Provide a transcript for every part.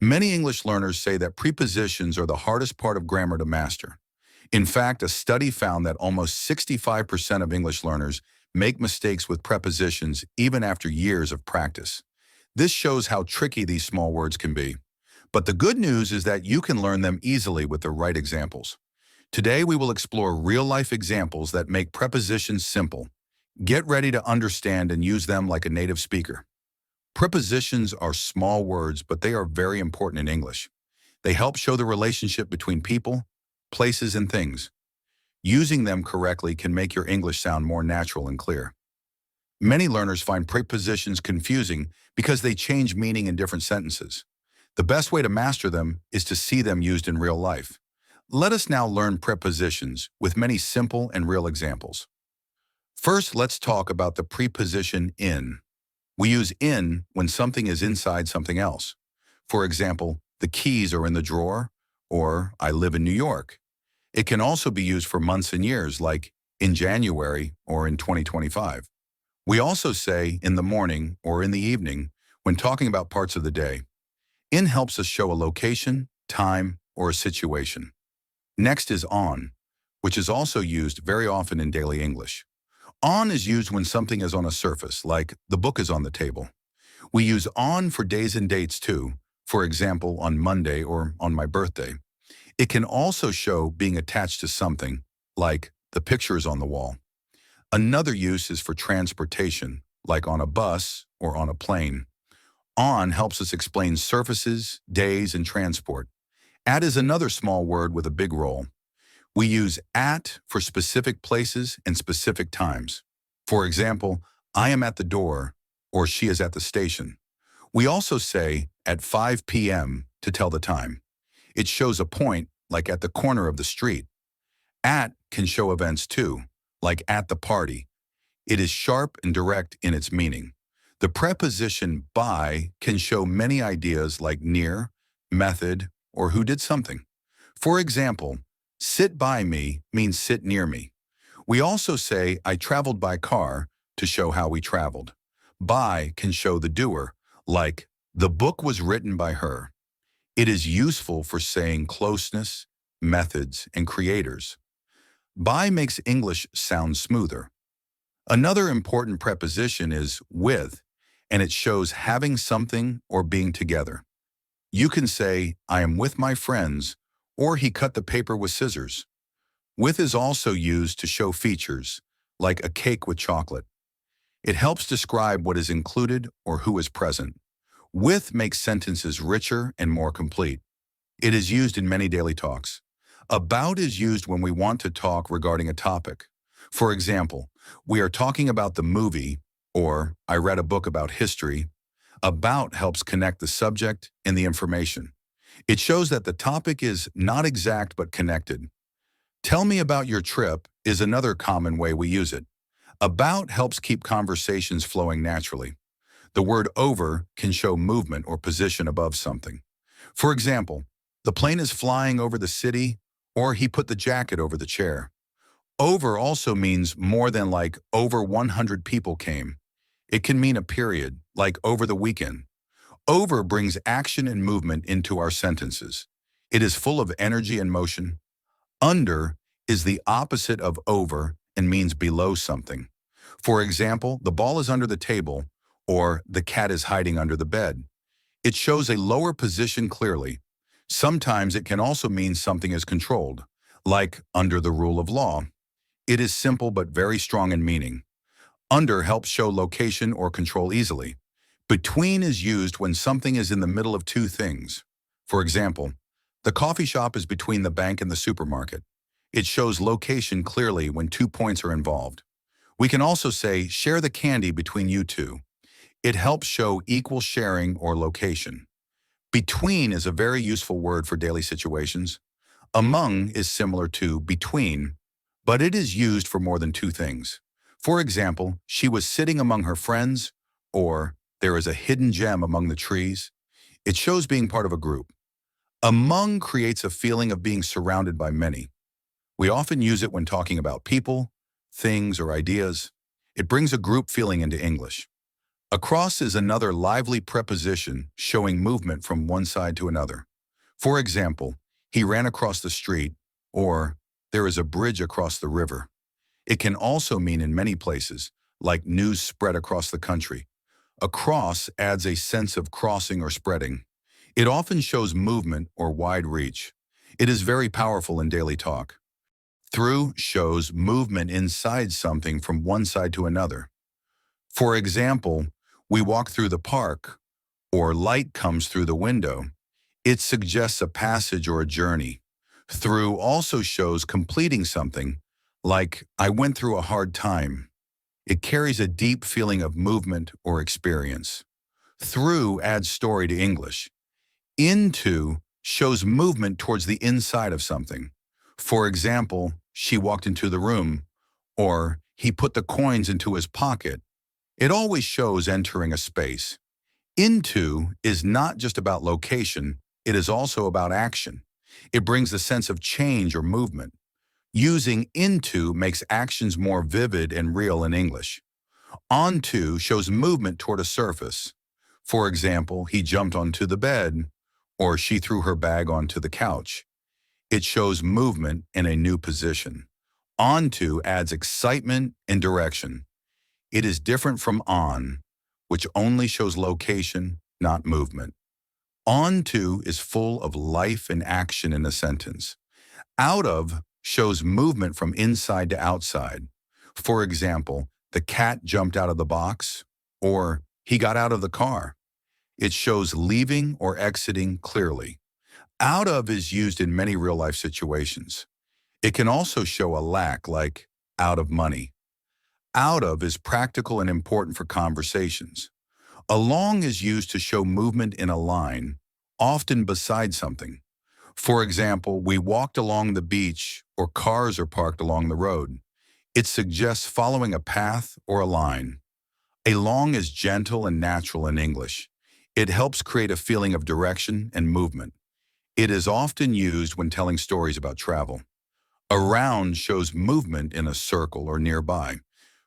Many English learners say that prepositions are the hardest part of grammar to master. In fact, a study found that almost 65% of English learners make mistakes with prepositions even after years of practice. This shows how tricky these small words can be. But the good news is that you can learn them easily with the right examples. Today, we will explore real-life examples that make prepositions simple. Get ready to understand and use them like a native speaker. Prepositions are small words, but they are very important in English. They help show the relationship between people, places, and things. Using them correctly can make your English sound more natural and clear. Many learners find prepositions confusing because they change meaning in different sentences. The best way to master them is to see them used in real life. Let us now learn prepositions with many simple and real examples. First, let's talk about the preposition in. We use in when something is inside something else. For example, the keys are in the drawer, or I live in New York. It can also be used for months and years, like in January or in 2025. We also say in the morning or in the evening when talking about parts of the day. In helps us show a location, time, or a situation. Next is on, which is also used very often in daily English. On is used when something is on a surface, like the book is on the table. We use on for days and dates too, for example, on Monday or on my birthday. It can also show being attached to something, like the picture is on the wall. Another use is for transportation, like on a bus or on a plane. On helps us explain surfaces, days, and transport. At is another small word with a big role. We use at for specific places and specific times. For example, I am at the door, or she is at the station. We also say at 5 p.m. to tell the time. It shows a point, like at the corner of the street. At can show events too, like at the party. It is sharp and direct in its meaning. The preposition by can show many ideas like near, method, or who did something. For example, sit by me means sit near me. We also say I traveled by car to show how we traveled. By can show the doer, like the book was written by her. It is useful for saying closeness, methods, and creators. By makes English sound smoother. Another important preposition is with, and it shows having something or being together. You can say, I am with my friends, or he cut the paper with scissors. With is also used to show features, like a cake with chocolate. It helps describe what is included or who is present. With makes sentences richer and more complete. It is used in many daily talks. About is used when we want to talk regarding a topic. For example, we are talking about the movie, or I read a book about history. About helps connect the subject and the information. It shows that the topic is not exact but connected. Tell me about your trip is another common way we use it. About helps keep conversations flowing naturally. The word over can show movement or position above something. For example, the plane is flying over the city, or he put the jacket over the chair. Over also means more than, like over 100 people came. It can mean a period, like over the weekend. Over brings action and movement into our sentences. It is full of energy and motion. Under is the opposite of over and means below something. For example, the ball is under the table, or the cat is hiding under the bed. It shows a lower position clearly. Sometimes it can also mean something is controlled, like under the rule of law. It is simple but very strong in meaning. Under helps show location or control easily. Between is used when something is in the middle of two things. For example, the coffee shop is between the bank and the supermarket. It shows location clearly when 2 points are involved. We can also say, share the candy between you two. It helps show equal sharing or location. Between is a very useful word for daily situations. Among is similar to between, but it is used for more than two things. For example, she was sitting among her friends, or there is a hidden gem among the trees. It shows being part of a group. Among creates a feeling of being surrounded by many. We often use it when talking about people, things, or ideas. It brings a group feeling into English. Across is another lively preposition showing movement from one side to another. For example, he ran across the street, or there is a bridge across the river. It can also mean in many places, like news spread across the country. Across adds a sense of crossing or spreading. It often shows movement or wide reach. It is very powerful in daily talk. Through shows movement inside something from one side to another. For example, we walk through the park, or light comes through the window. It suggests a passage or a journey. Through also shows completing something, like I went through a hard time. It carries a deep feeling of movement or experience. Through adds story to English. Into shows movement towards the inside of something. For example, she walked into the room, or he put the coins into his pocket. It always shows entering a space. Into is not just about location, it is also about action. It brings the sense of change or movement. Using into makes actions more vivid and real in English. Onto shows movement toward a surface. For example, he jumped onto the bed, or she threw her bag onto the couch. It shows movement in a new position. Onto adds excitement and direction. It is different from on, which only shows location, not movement. Onto is full of life and action in a sentence. Out of shows movement from inside to outside. For example, the cat jumped out of the box, or he got out of the car. It shows leaving or exiting clearly. Out of is used in many real-life situations. It can also show a lack, like out of money. Out of is practical and important for conversations. Along is used to show movement in a line, often beside something. For example, we walked along the beach, or cars are parked along the road. It suggests following a path or a line. Along is gentle and natural in English. It helps create a feeling of direction and movement. It is often used when telling stories about travel. Around shows movement in a circle or nearby.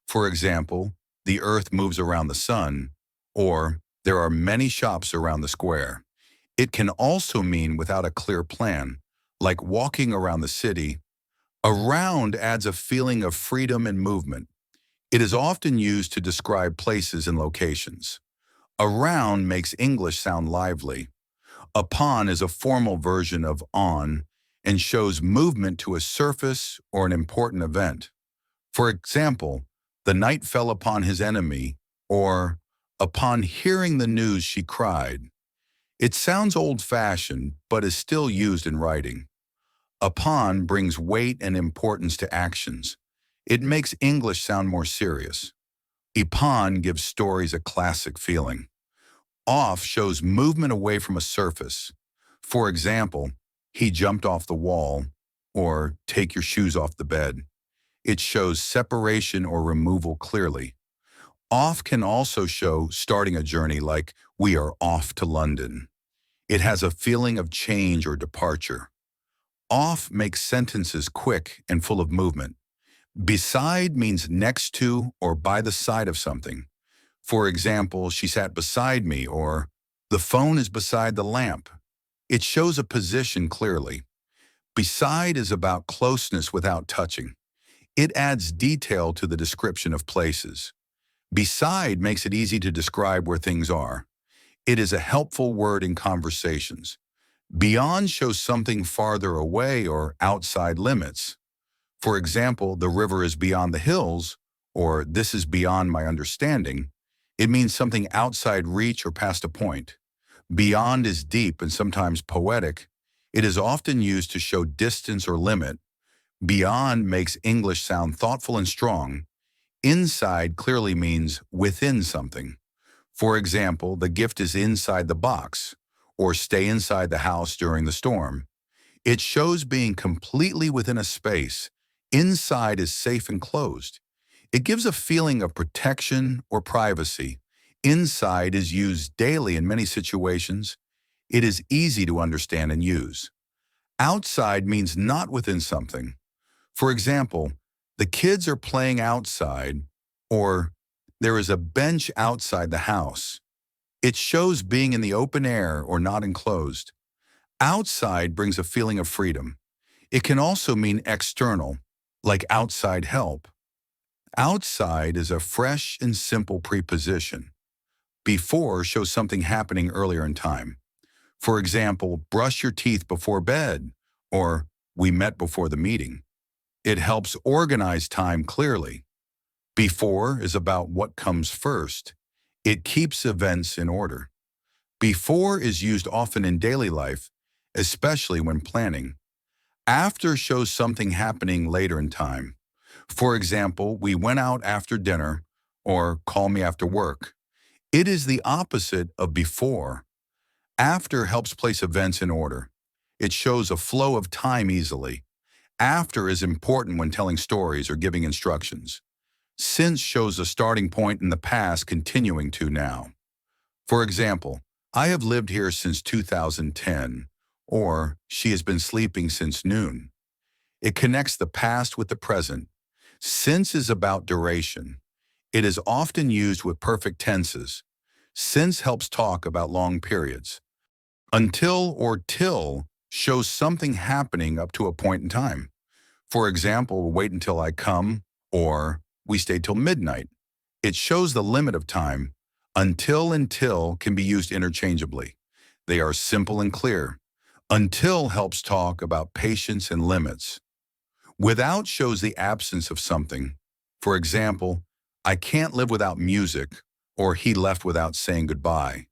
For example, the earth moves around the sun, or there are many shops around the square. It can also mean without a clear plan, like walking around the city. Around adds a feeling of freedom and movement. It is often used to describe places and locations. Around makes English sound lively. Upon is a formal version of on and shows movement to a surface or an important event. For example, the night fell upon his enemy, or upon hearing the news she cried. It sounds old-fashioned, but is still used in writing. Upon brings weight and importance to actions. It makes English sound more serious. Upon gives stories a classic feeling. Off shows movement away from a surface. For example, he jumped off the wall, or take your shoes off the bed. It shows separation or removal clearly. Off can also show starting a journey, like we are off to London. It has a feeling of change or departure. Off makes sentences quick and full of movement. Beside means next to or by the side of something. For example, she sat beside me, or the phone is beside the lamp. It shows a position clearly. Beside is about closeness without touching. It adds detail to the description of places. Beside makes it easy to describe where things are. It is a helpful word in conversations. Beyond shows something farther away or outside limits. For example, the river is beyond the hills, or this is beyond my understanding. It means something outside reach or past a point. Beyond is deep and sometimes poetic. It is often used to show distance or limit. Beyond makes English sound thoughtful and strong. Inside clearly means within something. For example, the gift is inside the box, or stay inside the house during the storm. It shows being completely within a space. Inside is safe and closed. It gives a feeling of protection or privacy. Inside is used daily in many situations. It is easy to understand and use. Outside means not within something. For example, the kids are playing outside, or There is a bench outside the house. It shows being in the open air or not enclosed. Outside brings a feeling of freedom. It can also mean external, like outside help. Outside is a fresh and simple preposition. Before shows something happening earlier in time. For example, brush your teeth before bed, or we met before the meeting. It helps organize time clearly. Before is about what comes first. It keeps events in order. Before is used often in daily life, especially when planning. After shows something happening later in time. For example, we went out after dinner, or call me after work. It is the opposite of before. After helps place events in order. It shows a flow of time easily. After is important when telling stories or giving instructions. Since shows a starting point in the past continuing to now. For example, I have lived here since 2010, or she has been sleeping since noon. It connects the past with the present. Since is about duration. It is often used with perfect tenses. Since helps talk about long periods. Until or till shows something happening up to a point in time. For example, wait until I come, or we stay till midnight. It shows the limit of time. Until and till can be used interchangeably. They are simple and clear. Until helps talk about patience and limits. Without shows the absence of something. For example, I can't live without music, or he left without saying goodbye.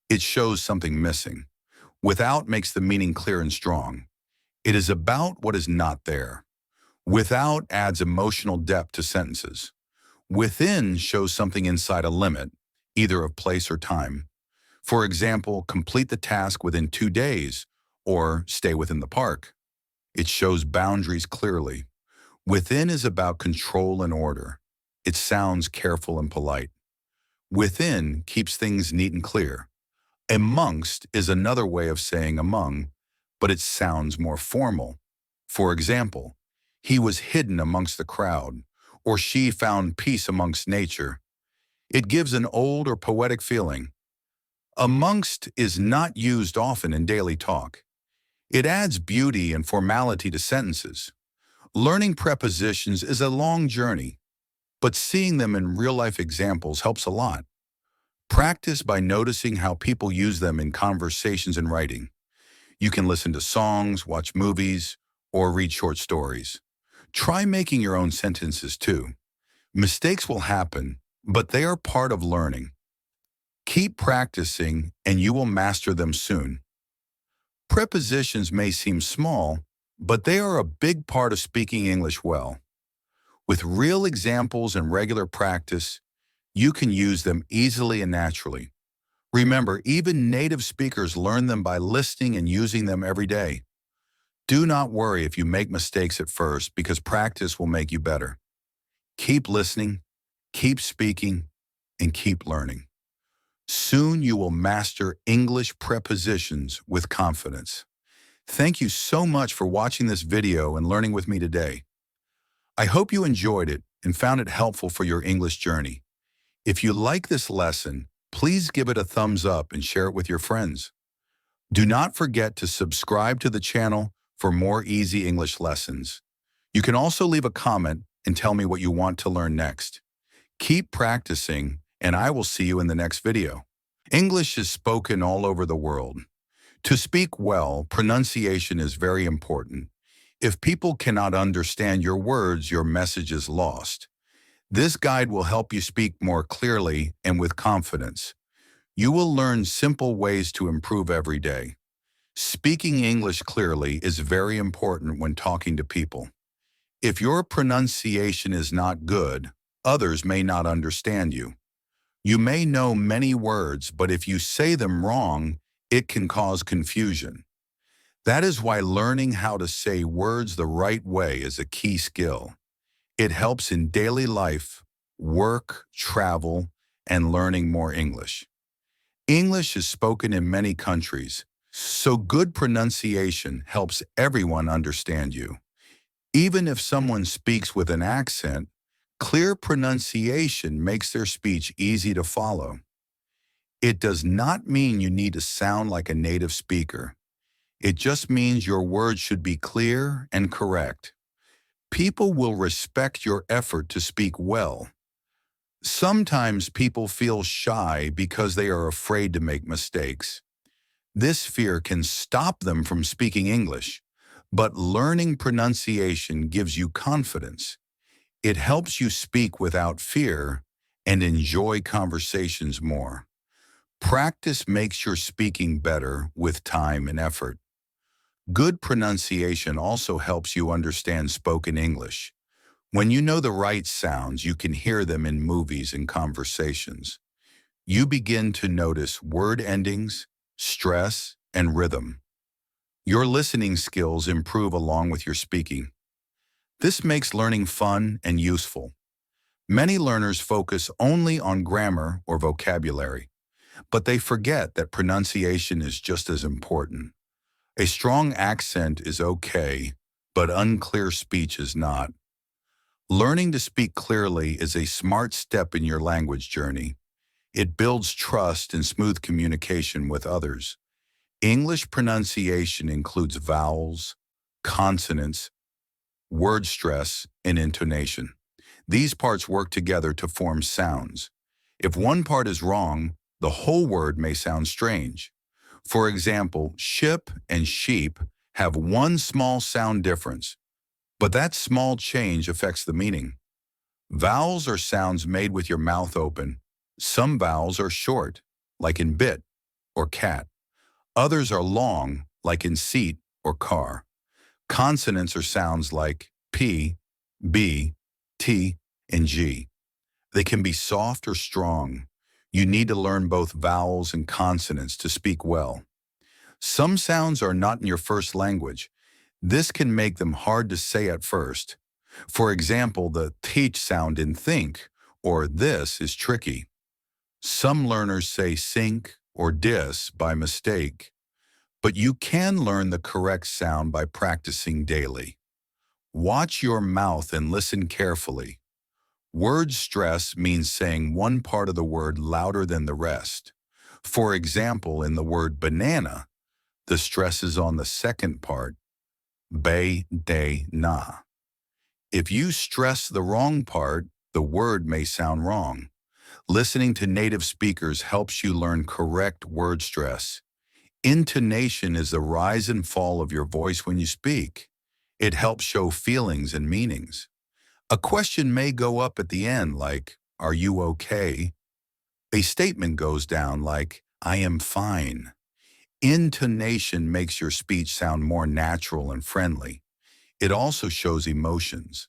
It shows something missing. Without makes the meaning clear and strong. It is about what is not there. Without adds emotional depth to sentences. Within shows something inside a limit, either of place or time. For example, complete the task within 2 days, or stay within the park. It shows boundaries clearly. Within is about control and order. It sounds careful and polite. Within keeps things neat and clear. Amongst is another way of saying among, but it sounds more formal. For example, he was hidden amongst the crowd, or she found peace amongst nature. It gives an old or poetic feeling. Amongst is not used often in daily talk. It adds beauty and formality to sentences. Learning prepositions is a long journey, but seeing them in real-life examples helps a lot. Practice by noticing how people use them in conversations and writing. You can listen to songs, watch movies, or read short stories. Try making your own sentences too. Mistakes will happen, but they are part of learning. Keep practicing and you will master them soon. Prepositions may seem small, but they are a big part of speaking English well. With real examples and regular practice, you can use them easily and naturally. Remember, even native speakers learn them by listening and using them every day. Do not worry if you make mistakes at first, because practice will make you better. Keep listening, keep speaking, and keep learning. Soon you will master English prepositions with confidence. Thank you so much for watching this video and learning with me today. I hope you enjoyed it and found it helpful for your English journey. If you like this lesson, please give it a thumbs up and share it with your friends. Do not forget to subscribe to the channel for more easy English lessons. You can also leave a comment and tell me what you want to learn next. Keep practicing, and I will see you in the next video. English is spoken all over the world. To speak well, pronunciation is very important. If people cannot understand your words, your message is lost. This guide will help you speak more clearly and with confidence. You will learn simple ways to improve every day. Speaking English clearly is very important when talking to people. If your pronunciation is not good, others may not understand you. You may know many words, but if you say them wrong, it can cause confusion. That is why learning how to say words the right way is a key skill. It helps in daily life, work, travel, and learning more English. English is spoken in many countries, so good pronunciation helps everyone understand you. Even if someone speaks with an accent, Clear pronunciation makes their speech easy to follow. It does not mean you need to sound like a native speaker. It just means your words should be clear and correct. People will respect your effort to speak well. Sometimes people feel shy because they are afraid to make mistakes. This fear can stop them from speaking English, but learning pronunciation gives you confidence. It helps you speak without fear and enjoy conversations more. Practice makes your speaking better with time and effort. Good pronunciation also helps you understand spoken English. When you know the right sounds, you can hear them in movies and conversations. You begin to notice word endings, stress, and rhythm. Your listening skills improve along with your speaking. This makes learning fun and useful. Many learners focus only on grammar or vocabulary, but they forget that pronunciation is just as important. A strong accent is okay, but unclear speech is not. Learning to speak clearly is a smart step in your language journey. It builds trust and smooth communication with others. English pronunciation includes vowels, consonants, word stress, and intonation. These parts work together to form sounds. If one part is wrong, the whole word may sound strange. For example, ship and sheep have one small sound difference, but that small change affects the meaning. Vowels are sounds made with your mouth open. Some vowels are short, like in bit or cat. Others are long, like in seat or car. Consonants are sounds like P, B, T, and G. They can be soft or strong. You need to learn both vowels and consonants to speak well. Some sounds are not in your first language. This can make them hard to say at first. For example, the th sound in think or this is tricky. Some learners say sink or dis by mistake, but you can learn the correct sound by practicing daily. Watch your mouth and listen carefully. Word stress means saying one part of the word louder than the rest. For example, in the word banana, the stress is on the second part, bay, day, na. If you stress the wrong part, the word may sound wrong. Listening to native speakers helps you learn correct word stress. Intonation is the rise and fall of your voice when you speak. It helps show feelings and meanings. A question may go up at the end like, "Are you okay?" A statement goes down like, "I am fine." Intonation makes your speech sound more natural and friendly. It also shows emotions.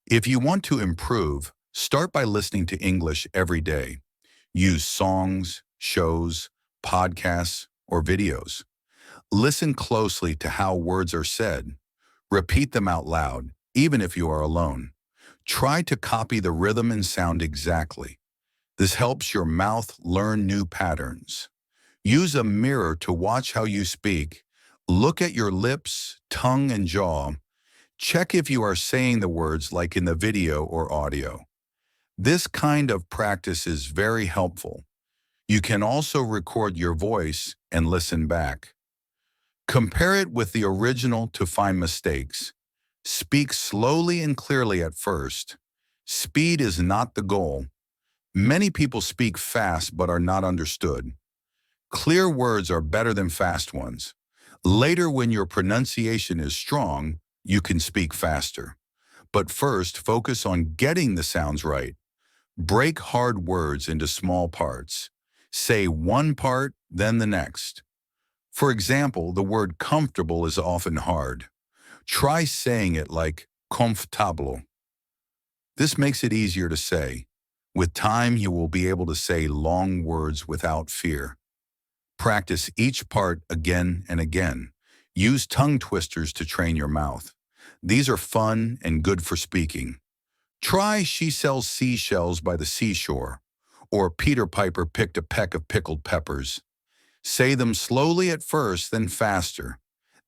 If you want to improve, start by listening to English every day. Use songs, shows, podcasts, or videos. Listen closely to how words are said. Repeat them out loud, even if you are alone. Try to copy the rhythm and sound exactly. This helps your mouth learn new patterns. Use a mirror to watch how you speak. Look at your lips, tongue, and jaw. Check if you are saying the words like in the video or audio. This kind of practice is very helpful. You can also record your voice and listen back. Compare it with the original to find mistakes. Speak slowly and clearly at first. Speed is not the goal. Many people speak fast but are not understood. Clear words are better than fast ones. Later, when your pronunciation is strong, you can speak faster. But first, focus on getting the sounds right. Break hard words into small parts. Say one part, then the next. For example, the word comfortable is often hard. Try saying it like comfortable. This makes it easier to say. With time, you will be able to say long words without fear. Practice each part again and again. Use tongue twisters to train your mouth. These are fun and good for speaking. Try "She sells seashells by the seashore" or "Peter Piper picked a peck of pickled peppers." Say them slowly at first, then faster.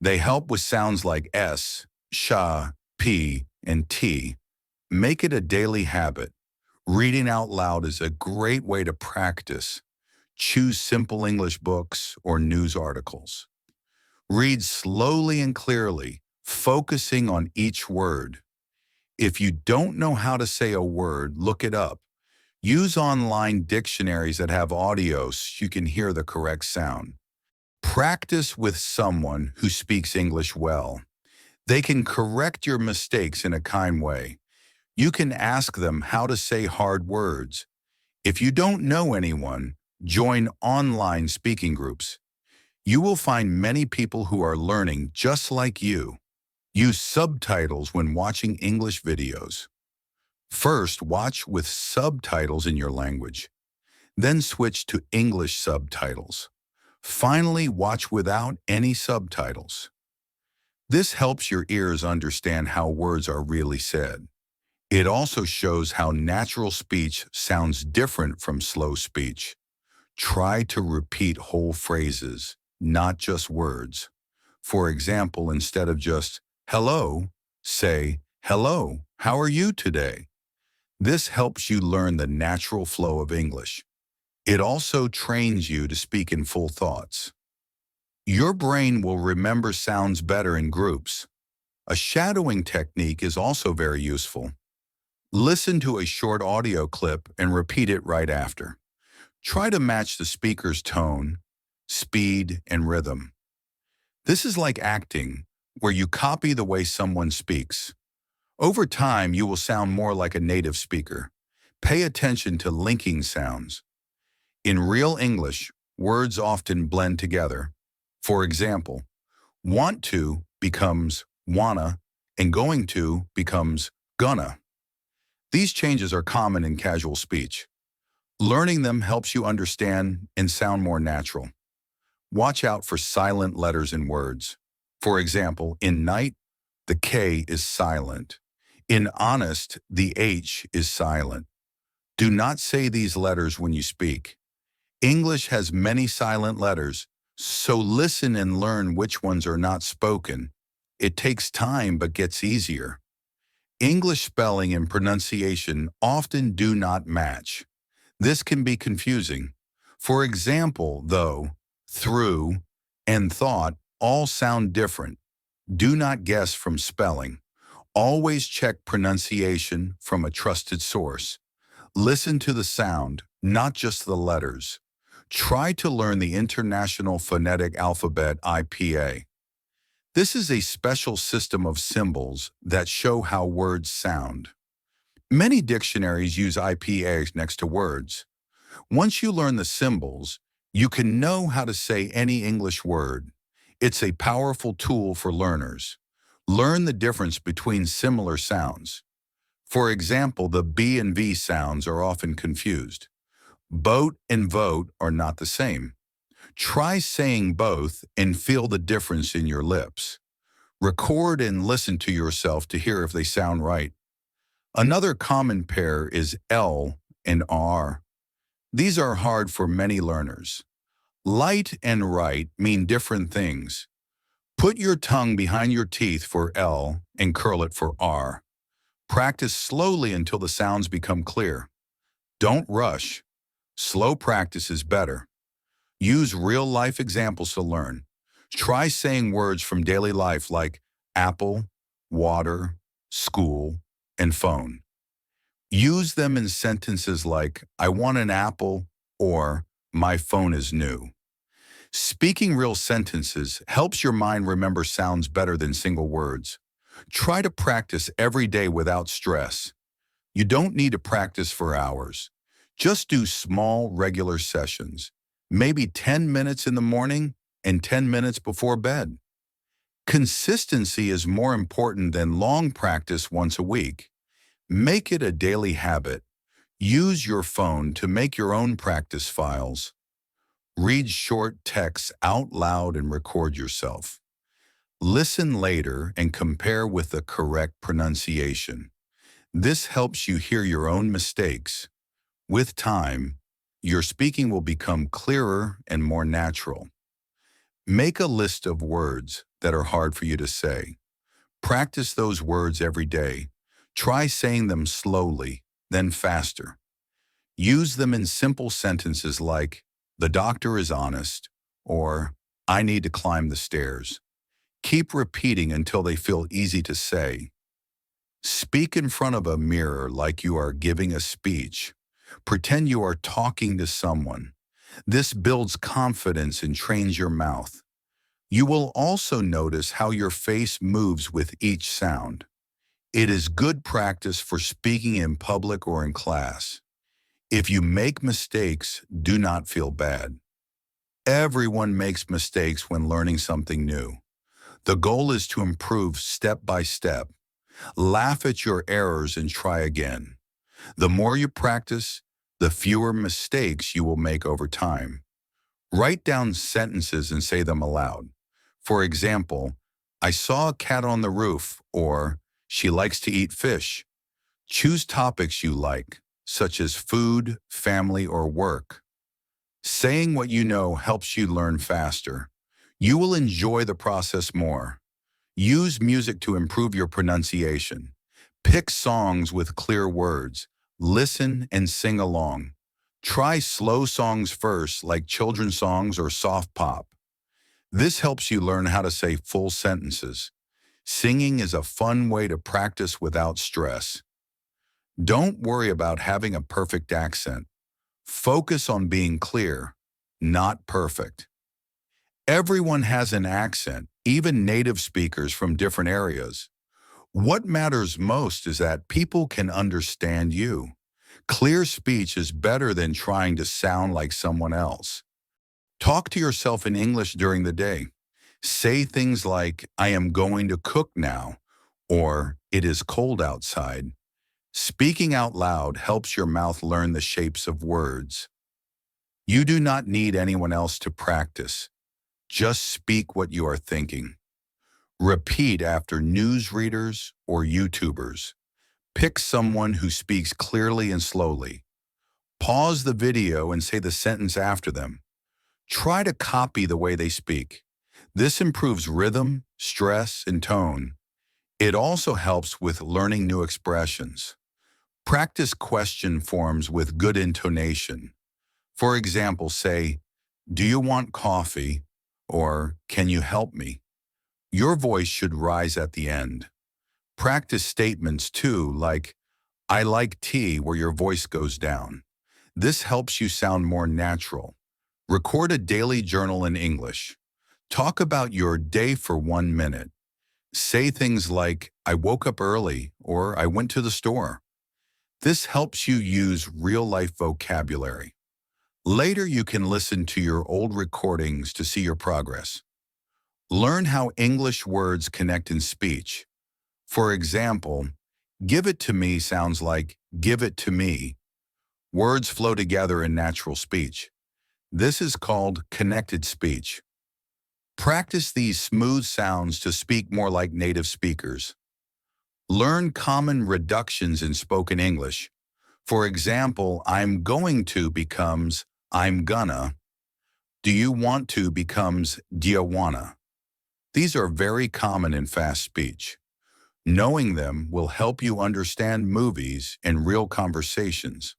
They help with sounds like S, sha, P, and T. Make it a daily habit. Reading out loud is a great way to practice. Choose simple English books or news articles. Read slowly and clearly, focusing on each word. If you don't know how to say a word, look it up. Use online dictionaries that have audio so you can hear the correct sound. Practice with someone who speaks English well. They can correct your mistakes in a kind way. You can ask them how to say hard words. If you don't know anyone, join online speaking groups. You will find many people who are learning just like you. Use subtitles when watching English videos. First, watch with subtitles in your language. Then switch to English subtitles. Finally, watch without any subtitles. This helps your ears understand how words are really said. It also shows how natural speech sounds different from slow speech. Try to repeat whole phrases, not just words. For example, instead of just hello, say, hello, how are you today? This helps you learn the natural flow of English. It also trains you to speak in full thoughts. Your brain will remember sounds better in groups. A shadowing technique is also very useful. Listen to a short audio clip and repeat it right after. Try to match the speaker's tone, speed, and rhythm. This is like acting, where you copy the way someone speaks. Over time, you will sound more like a native speaker. Pay attention to linking sounds. In real English, words often blend together. For example, want to becomes wanna, and going to becomes gonna. These changes are common in casual speech. Learning them helps you understand and sound more natural. Watch out for silent letters in words. For example, in night, the K is silent. In honest, the H is silent. Do not say these letters when you speak. English has many silent letters, so listen and learn which ones are not spoken. It takes time but gets easier. English spelling and pronunciation often do not match. This can be confusing. For example, though, through and thought all sound different. Do not guess from spelling. Always check pronunciation from a trusted source. Listen to the sound, not just the letters. Try to learn the International Phonetic Alphabet (IPA). This is a special system of symbols that show how words sound. Many dictionaries use IPA next to words. Once you learn the symbols, you can know how to say any English word. It's a powerful tool for learners. Learn the difference between similar sounds. For example, the B and V sounds are often confused. Boat and vote are not the same. Try saying both and feel the difference in your lips. Record and listen to yourself to hear if they sound right. Another common pair is L and R. These are hard for many learners. Light and right mean different things. Put your tongue behind your teeth for L and curl it for R. Practice slowly until the sounds become clear. Don't rush. Slow practice is better. Use real-life examples to learn. Try saying words from daily life like apple, water, school, and phone. Use them in sentences like, I want an apple, or my phone is new. Speaking real sentences helps your mind remember sounds better than single words. Try to practice every day without stress. You don't need to practice for hours. Just do small, regular sessions, maybe 10 minutes in the morning and 10 minutes before bed. Consistency is more important than long practice once a week. Make it a daily habit. Use your phone to make your own practice files. Read short texts out loud and record yourself. Listen later and compare with the correct pronunciation. This helps you hear your own mistakes. With time, your speaking will become clearer and more natural. Make a list of words that are hard for you to say. Practice those words every day. Try saying them slowly, then faster. Use them in simple sentences like, "The doctor is honest," or "I need to climb the stairs." Keep repeating until they feel easy to say. Speak in front of a mirror like you are giving a speech. Pretend you are talking to someone. This builds confidence and trains your mouth. You will also notice how your face moves with each sound. It is good practice for speaking in public or in class. If you make mistakes, do not feel bad. Everyone makes mistakes when learning something new. The goal is to improve step by step. Laugh at your errors and try again. The more you practice, the fewer mistakes you will make over time. Write down sentences and say them aloud. For example, "I saw a cat on the roof," or "She likes to eat fish." Choose topics you like, such as food, family, or work. Saying what you know helps you learn faster. You will enjoy the process more. Use music to improve your pronunciation. Pick songs with clear words. Listen and sing along. Try slow songs first, like children's songs or soft pop. This helps you learn how to say full sentences. Singing is a fun way to practice without stress. Don't worry about having a perfect accent. Focus on being clear, not perfect. Everyone has an accent, even native speakers from different areas. What matters most is that people can understand you. Clear speech is better than trying to sound like someone else. Talk to yourself in English during the day. Say things like, "I am going to cook now," or "It is cold outside." Speaking out loud helps your mouth learn the shapes of words. You do not need anyone else to practice. Just speak what you are thinking. Repeat after newsreaders or YouTubers. Pick someone who speaks clearly and slowly. Pause the video and say the sentence after them. Try to copy the way they speak. This improves rhythm, stress, and tone. It also helps with learning new expressions. Practice question forms with good intonation. For example, say, "Do you want coffee?" or "Can you help me?" Your voice should rise at the end. Practice statements too, like, "I like tea," where your voice goes down. This helps you sound more natural. Record a daily journal in English. Talk about your day for 1 minute. Say things like, "I woke up early," or "I went to the store." This helps you use real-life vocabulary. Later, you can listen to your old recordings to see your progress. Learn how English words connect in speech. For example, "Give it to me" sounds like "give it to me." Words flow together in natural speech. This is called connected speech. Practice these smooth sounds to speak more like native speakers. Learn common reductions in spoken English. For example, "I'm going to" becomes "I'm gonna." "Do you want to" becomes "do you wanna." These are very common in fast speech. Knowing them will help you understand movies and real conversations.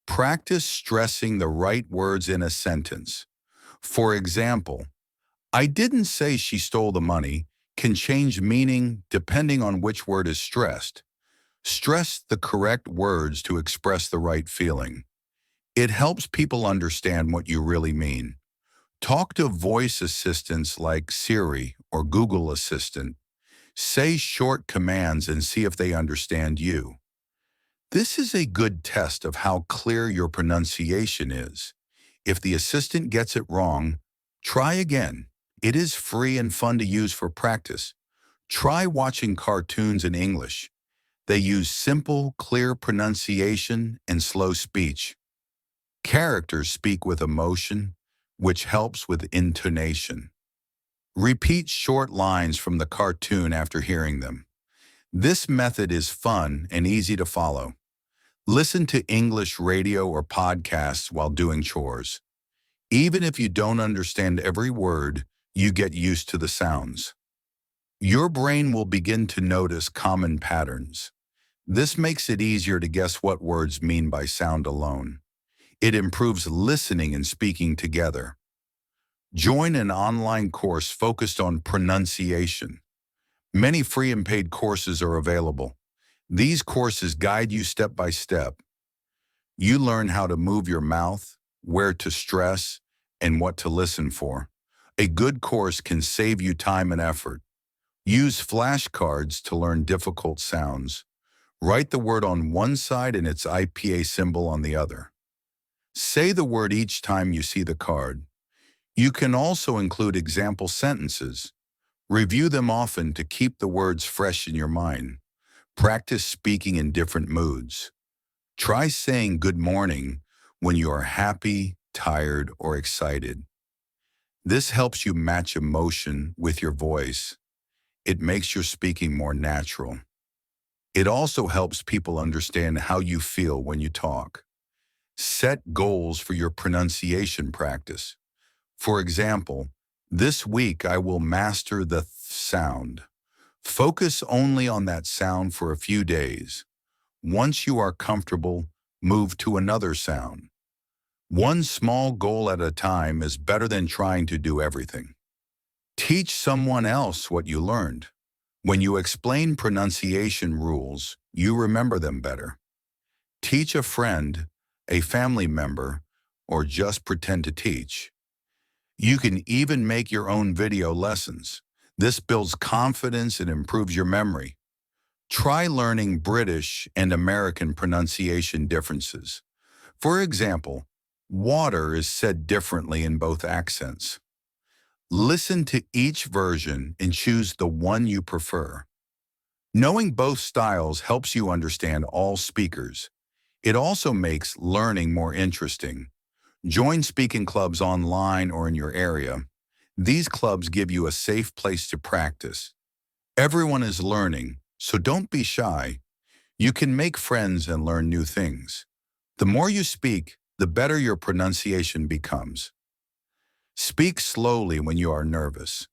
Practice stressing the right words in a sentence. For example, "I didn't say she stole the money" can change meaning depending on which word is stressed. Stress the correct words to express the right feeling. It helps people understand what you really mean. Talk to voice assistants like Siri or Google Assistant. Say short commands and see if they understand you. This is a good test of how clear your pronunciation is. If the assistant gets it wrong, try again. It is free and fun to use for practice. Try watching cartoons in English. They use simple, clear pronunciation and slow speech. Characters speak with emotion, which helps with intonation. Repeat short lines from the cartoon after hearing them. This method is fun and easy to follow. Listen to English radio or podcasts while doing chores. Even if you don't understand every word, you get used to the sounds. Your brain will begin to notice common patterns. This makes it easier to guess what words mean by sound alone. It improves listening and speaking together. Join an online course focused on pronunciation. Many free and paid courses are available. These courses guide you step by step. You learn how to move your mouth, where to stress, and what to listen for. A good course can save you time and effort. Use flashcards to learn difficult sounds. Write the word on one side and its IPA symbol on the other. Say the word each time you see the card. You can also include example sentences. Review them often to keep the words fresh in your mind. Practice speaking in different moods. Try saying good morning when you are happy, tired, or excited. This helps you match emotion with your voice. It makes your speaking more natural. It also helps people understand how you feel when you talk. Set goals for your pronunciation practice. For example, this week I will master the th sound. Focus only on that sound for a few days. Once you are comfortable, move to another sound. One small goal at a time is better than trying to do everything. Teach someone else what you learned. When you explain pronunciation rules, you remember them better. Teach a friend, a family member, or just pretend to teach. You can even make your own video lessons. This builds confidence and improves your memory. Try learning British and American pronunciation differences. For example, water is said differently in both accents. Listen to each version and choose the one you prefer. Knowing both styles helps you understand all speakers. It also makes learning more interesting. Join speaking clubs online or in your area. These clubs give you a safe place to practice. Everyone is learning, so don't be shy. You can make friends and learn new things. The more you speak, the better your pronunciation becomes. Speak slowly when you are nervous.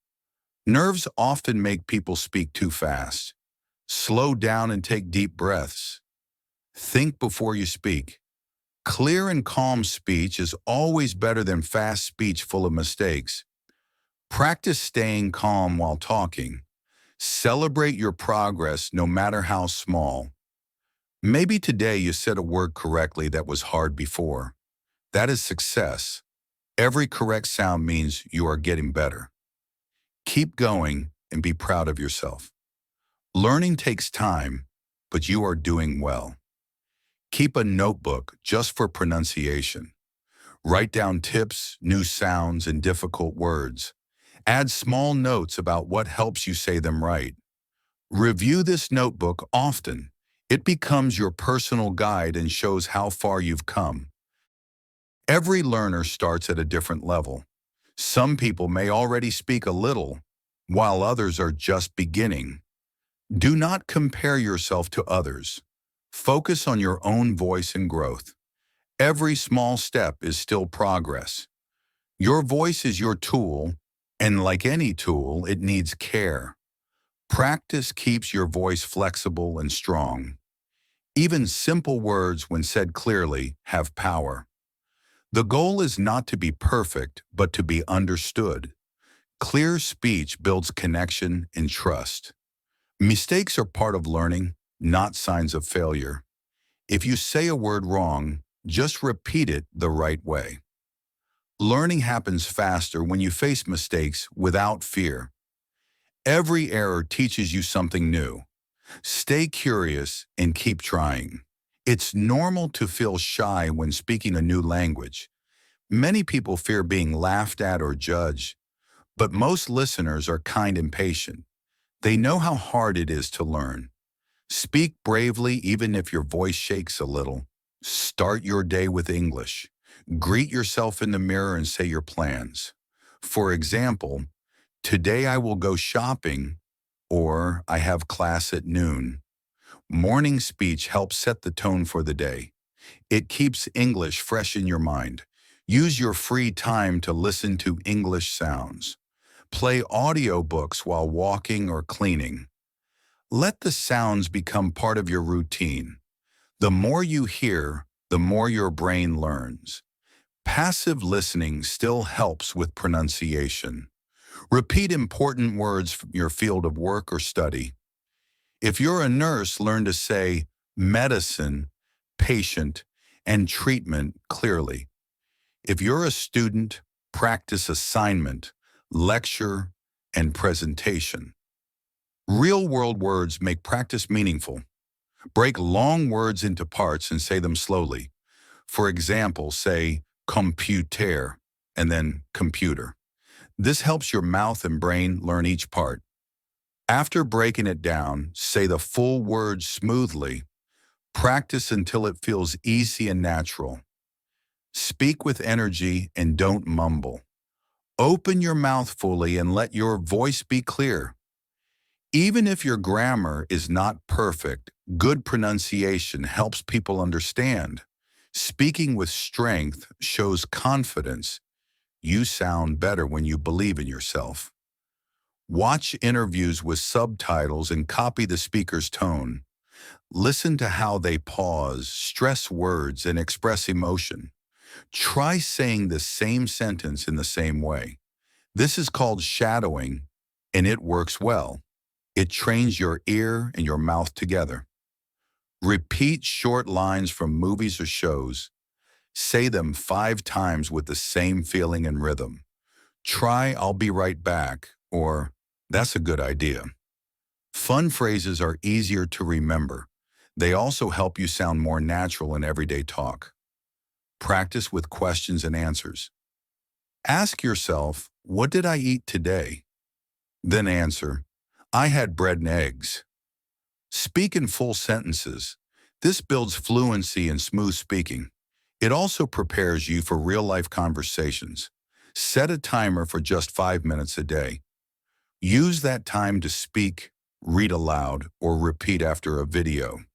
Nerves often make people speak too fast. Slow down and take deep breaths. Think before you speak. Clear and calm speech is always better than fast speech full of mistakes. Practice staying calm while talking. Celebrate your progress no matter how small. Maybe today you said a word correctly that was hard before. That is success. Every correct sound means you are getting better. Keep going and be proud of yourself. Learning takes time, but you are doing well. Keep a notebook just for pronunciation. Write down tips, new sounds, and difficult words. Add small notes about what helps you say them right. Review this notebook often. It becomes your personal guide and shows how far you've come. Every learner starts at a different level. Some people may already speak a little, while others are just beginning. Do not compare yourself to others. Focus on your own voice and growth. Every small step is still progress. Your voice is your tool, and like any tool, it needs care. Practice keeps your voice flexible and strong. Even simple words, when said clearly, have power. The goal is not to be perfect, but to be understood. Clear speech builds connection and trust. Mistakes are part of learning, not signs of failure. If you say a word wrong, just repeat it the right way. Learning happens faster when you face mistakes without fear. Every error teaches you something new. Stay curious and keep trying. It's normal to feel shy when speaking a new language. Many people fear being laughed at or judged, but most listeners are kind and patient. They know how hard it is to learn. Speak bravely even if your voice shakes a little. Start your day with English. Greet yourself in the mirror and say your plans. For example, today I will go shopping, or I have class at noon. Morning speech helps set the tone for the day. It keeps English fresh in your mind. Use your free time to listen to English sounds. Play audiobooks while walking or cleaning. Let the sounds become part of your routine. The more you hear, the more your brain learns. Passive listening still helps with pronunciation. Repeat important words from your field of work or study. If you're a nurse, learn to say medicine, patient, and treatment clearly. If you're a student, practice assignment, lecture, and presentation. Real-world words make practice meaningful. Break long words into parts and say them slowly. For example, say computer and then computer. This helps your mouth and brain learn each part. After breaking it down, say the full word smoothly. Practice until it feels easy and natural. Speak with energy and don't mumble. Open your mouth fully and let your voice be clear. Even if your grammar is not perfect, good pronunciation helps people understand. Speaking with strength shows confidence. You sound better when you believe in yourself. Watch interviews with subtitles and copy the speaker's tone. Listen to how they pause, stress words, and express emotion. Try saying the same sentence in the same way. This is called shadowing, and it works well. It trains your ear and your mouth together. Repeat short lines from movies or shows. Say them 5 times with the same feeling and rhythm. Try "I'll be right back" or "that's a good idea." Fun phrases are easier to remember. They also help you sound more natural in everyday talk. Practice with questions and answers. Ask yourself, "What did I eat today?" Then answer, "I had bread and eggs." Speak in full sentences. This builds fluency and smooth speaking. It also prepares you for real-life conversations. Set a timer for just 5 minutes a day. Use that time to speak, read aloud, or repeat after a video.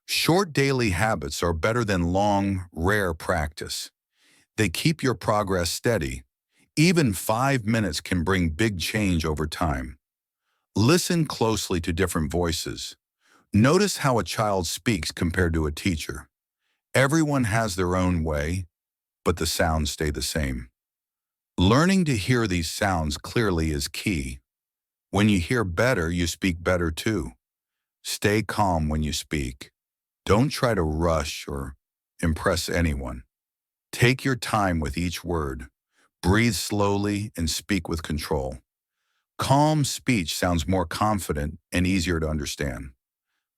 Short daily habits are better than long, rare practice. They keep your progress steady. Even 5 minutes can bring big change over time. Listen closely to different voices. Notice how a child speaks compared to a teacher. Everyone has their own way, but the sounds stay the same. Learning to hear these sounds clearly is key. When you hear better, you speak better too. Stay calm when you speak. Don't try to rush or impress anyone. Take your time with each word. Breathe slowly and speak with control. Calm speech sounds more confident and easier to understand.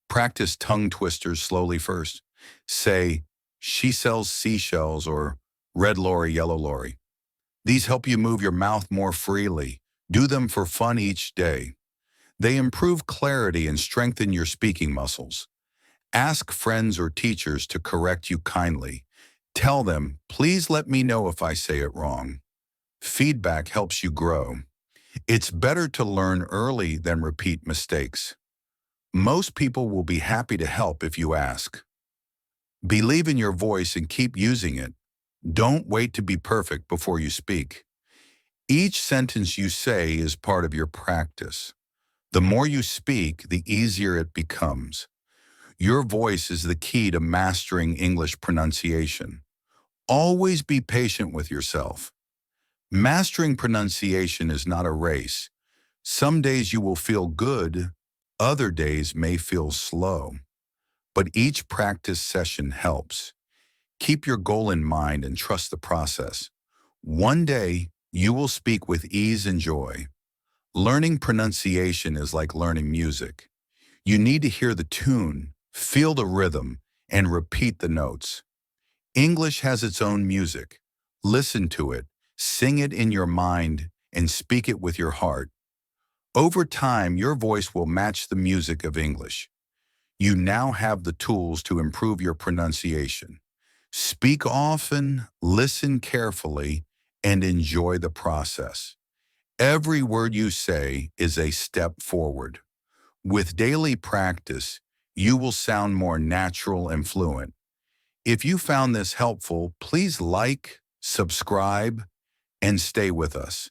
Practice tongue twisters slowly first. Say, "She sells seashells," or "Red lorry, yellow lorry." These help you move your mouth more freely. Do them for fun each day. They improve clarity and strengthen your speaking muscles. Ask friends or teachers to correct you kindly. Tell them, "Please let me know if I say it wrong." Feedback helps you grow. It's better to learn early than repeat mistakes. Most people will be happy to help if you ask. Believe in your voice and keep using it. Don't wait to be perfect before you speak. Each sentence you say is part of your practice. The more you speak, the easier it becomes. Your voice is the key to mastering English pronunciation. Always be patient with yourself. Mastering pronunciation is not a race. Some days you will feel good, other days may feel slow. But each practice session helps. Keep your goal in mind and trust the process. One day, you will speak with ease and joy. Learning pronunciation is like learning music. You need to hear the tune, feel the rhythm, and repeat the notes. English has its own music. Listen to it, sing it in your mind, and speak it with your heart. Over time, your voice will match the music of English. You now have the tools to improve your pronunciation. Speak often, listen carefully, and enjoy the process. Every word you say is a step forward. With daily practice, you will sound more natural and fluent. If you found this helpful, please like, subscribe, and stay with us.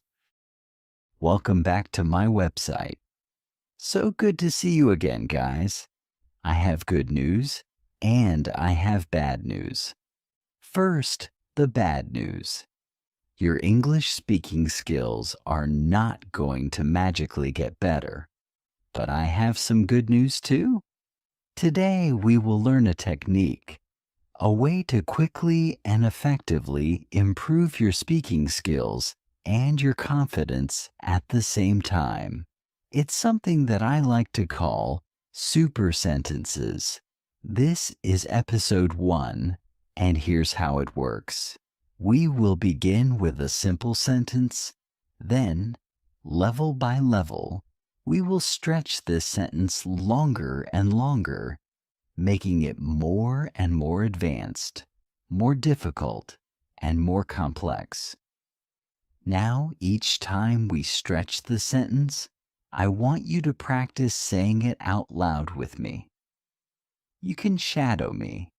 Welcome back to my website. So good to see you again, guys. I have good news and I have bad news. First, the bad news. Your English speaking skills are not going to magically get better. But I have some good news too. Today we will learn a technique, a way to quickly and effectively improve your speaking skills and your confidence at the same time. It's something that I like to call super sentences. This is episode 1, and here's how it works. We will begin with a simple sentence, then, level by level, we will stretch this sentence longer and longer, making it more and more advanced, more difficult, and more complex. Now, each time we stretch the sentence, I want you to practice saying it out loud with me. You can shadow me.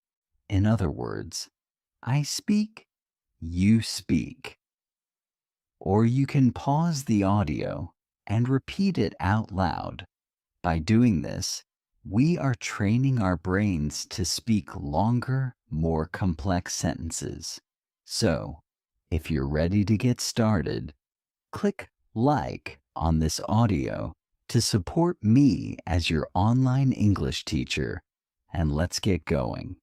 In other words, I speak, you speak. Or you can pause the audio and repeat it out loud. By doing this, we are training our brains to speak longer, more complex sentences. So, if you're ready to get started, click like on this audio to support me as your online English teacher, and let's get going.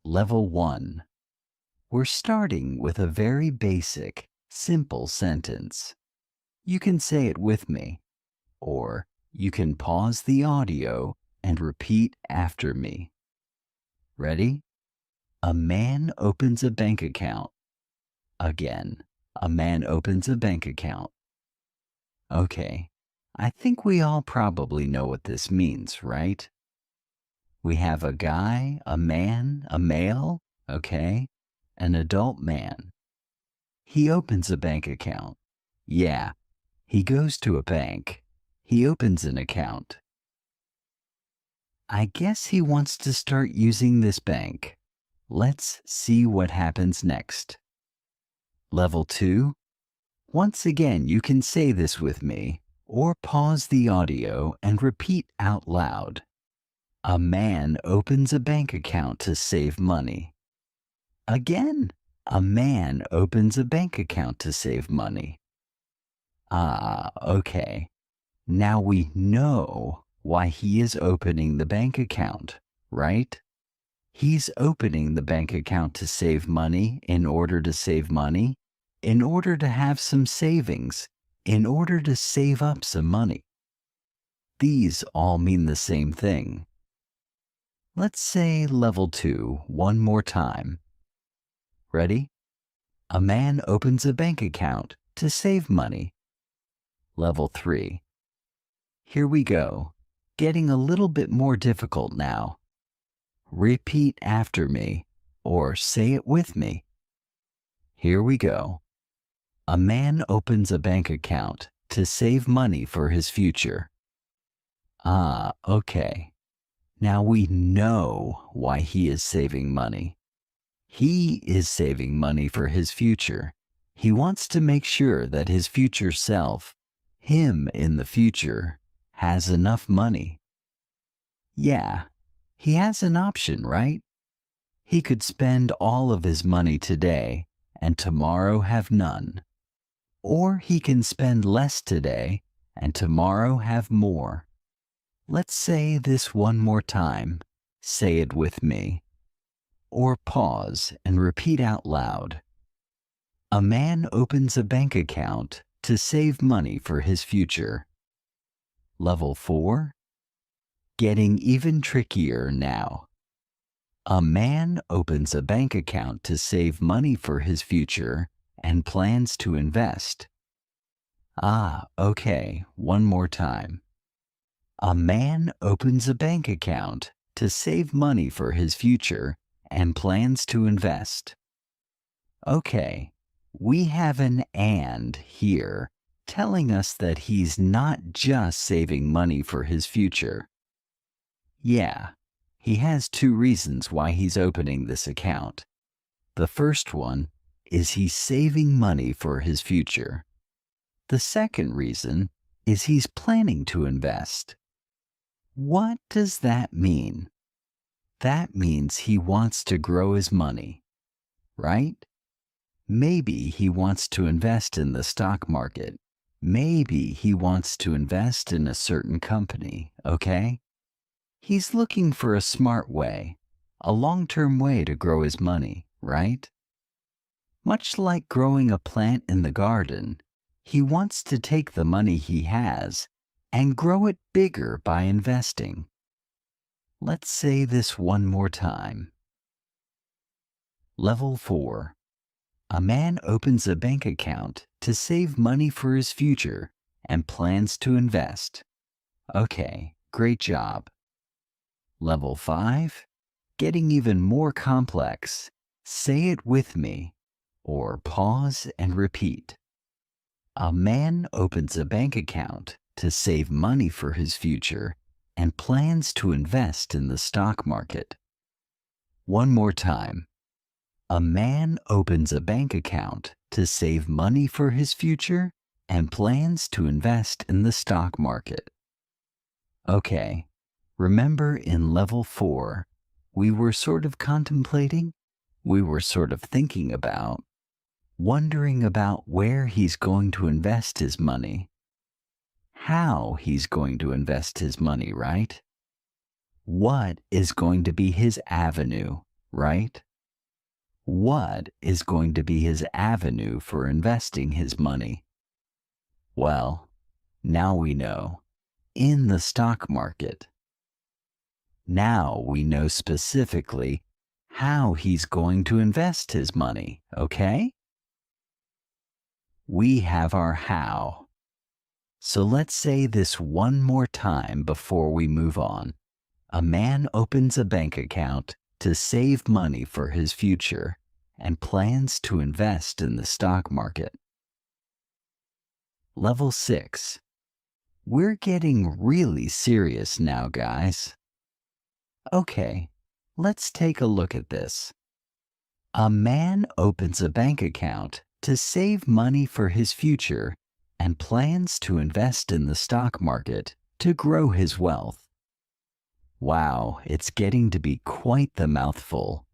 Level 1. We're starting with a very basic, simple sentence. You can say it with me, or you can pause the audio and repeat after me. Ready? A man opens a bank account. Again, a man opens a bank account. Okay, I think we all probably know what this means, right? We have a guy, a man, a male, okay, an adult man. He opens a bank account. Yeah, he goes to a bank. He opens an account. I guess he wants to start using this bank. Let's see what happens next. Level 2. Once again, you can say this with me, or pause the audio and repeat out loud. A man opens a bank account to save money. Again, a man opens a bank account to save money. Okay. Now we know why he is opening the bank account, right? He's opening the bank account to save money in order to save money, in order to have some savings, in order to save up some money. These all mean the same thing. Let's say level 2 one more time. Ready? A man opens a bank account to save money. Level 3. Here we go, getting a little bit more difficult now. Repeat after me, or say it with me. Here we go. A man opens a bank account to save money for his future. Okay. Now we know why he is saving money. He is saving money for his future. He wants to make sure that his future self, him in the future, has enough money. Yeah, he has an option, right? He could spend all of his money today and tomorrow have none. Or he can spend less today and tomorrow have more. Let's say this one more time. Say it with me. Or pause and repeat out loud. A man opens a bank account to save money for his future. Level 4. Getting even trickier now. A man opens a bank account to save money for his future and plans to invest. Okay, one more time. A man opens a bank account to save money for his future and plans to invest. Okay, we have an "and" here telling us that he's not just saving money for his future. Yeah, he has 2 reasons why he's opening this account. The first one is he's saving money for his future. The second reason is he's planning to invest. What does that mean? That means he wants to grow his money, right? Maybe he wants to invest in the stock market. Maybe he wants to invest in a certain company, okay? He's looking for a smart way, a long-term way to grow his money, right? Much like growing a plant in the garden, he wants to take the money he has and grow it bigger by investing. Let's say this one more time. Level 4. A man opens a bank account to save money for his future and plans to invest. Okay, great job. Level 5. Getting even more complex. Say it with me, or pause and repeat. A man opens a bank account to save money for his future and plans to invest in the stock market. One more time. A man opens a bank account to save money for his future and plans to invest in the stock market. Okay, remember in level 4, we were sort of contemplating, we were sort of thinking about, wondering about where he's going to invest his money, how he's going to invest his money, right? What is going to be his avenue, right? What is going to be his avenue for investing his money? Well, now we know. In the stock market. Now we know specifically how he's going to invest his money, okay? We have our how. So let's say this one more time before we move on. A man opens a bank account to save money for his future and plans to invest in the stock market. Level 6. We're getting really serious now, guys. Okay, let's take a look at this. A man opens a bank account to save money for his future and plans to invest in the stock market to grow his wealth. Wow, it's getting to be quite the mouthful.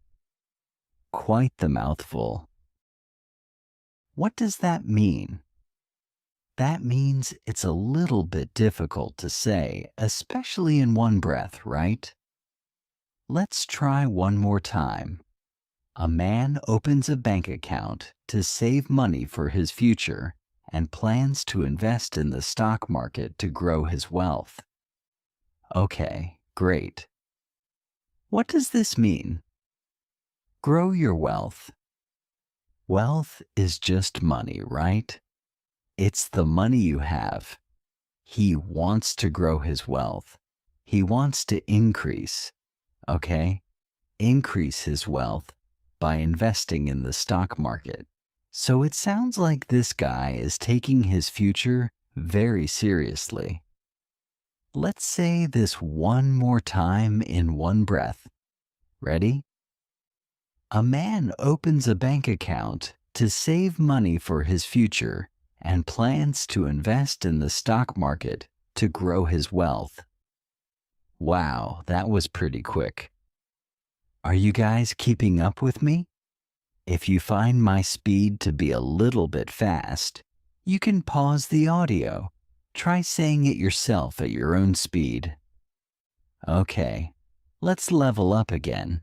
Quite the mouthful. What does that mean? That means it's a little bit difficult to say, especially in one breath, right? Let's try one more time. A man opens a bank account to save money for his future and plans to invest in the stock market to grow his wealth. Okay, great. What does this mean? Grow your wealth. Wealth is just money, right? It's the money you have. He wants to grow his wealth. He wants to increase, okay? Increase his wealth by investing in the stock market. So it sounds like this guy is taking his future very seriously. Let's say this one more time in one breath. Ready? A man opens a bank account to save money for his future and plans to invest in the stock market to grow his wealth. Wow, that was pretty quick. Are you guys keeping up with me? If you find my speed to be a little bit fast, you can pause the audio. Try saying it yourself at your own speed. Okay, let's level up again.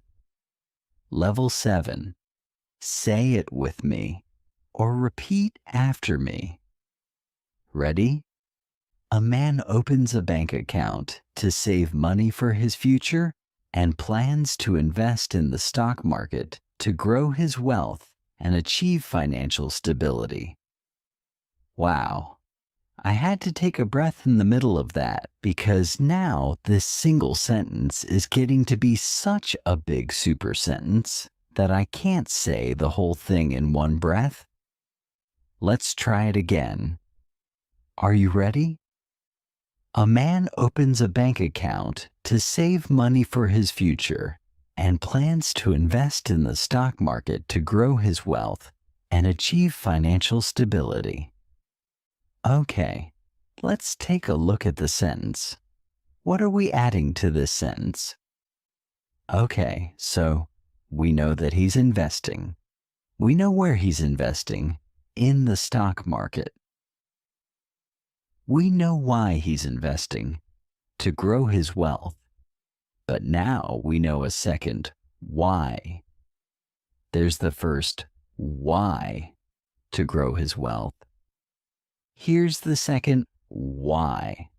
Level 7. Say it with me, or repeat after me. Ready? A man opens a bank account to save money for his future and plans to invest in the stock market to grow his wealth and achieve financial stability. Wow. I had to take a breath in the middle of that because now this single sentence is getting to be such a big super sentence that I can't say the whole thing in one breath. Let's try it again. Are you ready? A man opens a bank account to save money for his future and plans to invest in the stock market to grow his wealth and achieve financial stability. Okay, Let's take a look at the sentence. What are we adding to this sentence? Okay, so we know that he's investing. We know where he's investing, in the stock market. We know why he's investing, to grow his wealth. But now we know a second why. There's the first why, to grow his wealth. Here's the second why.